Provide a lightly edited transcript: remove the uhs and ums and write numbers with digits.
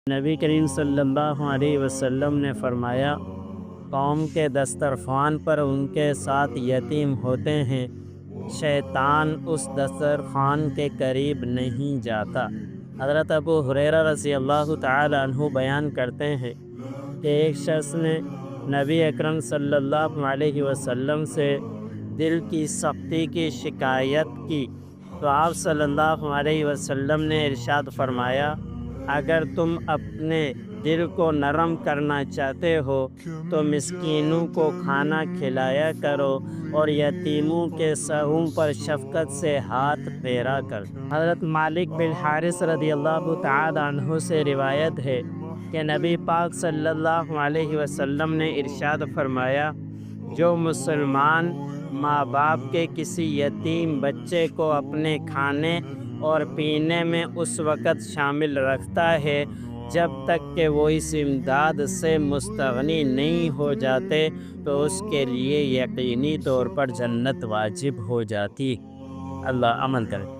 نبی کریم صلی اللہ علیہ وسلم نے فرمایا، قوم کے دسترخوان پر ان کے ساتھ یتیم ہوتے ہیں، شیطان اس دسترخوان کے قریب نہیں جاتا۔ حضرت ابو ہریرہ رضی اللہ تعالی عنہ بیان کرتے ہیں کہ ایک شخص نے نبی اکرم صلی اللہ علیہ وسلم سے دل کی سختی کی شکایت کی تو آپ صلی اللہ علیہ وسلم نے ارشاد فرمایا، اگر تم اپنے دل کو نرم کرنا چاہتے ہو تو مسکینوں کو کھانا کھلایا کرو اور یتیموں کے سروں پر شفقت سے ہاتھ پھیرا کر۔ حضرت مالک بن حارث رضی اللہ تعالی عنہ سے روایت ہے کہ نبی پاک صلی اللہ علیہ وسلم نے ارشاد فرمایا، جو مسلمان ماں باپ کے کسی یتیم بچے کو اپنے کھانے اور پینے میں اس وقت شامل رکھتا ہے جب تک کہ وہ اس امداد سے مستغنی نہیں ہو جاتے تو اس کے لیے یقینی طور پر جنت واجب ہو جاتی۔ اللہ امن کرے۔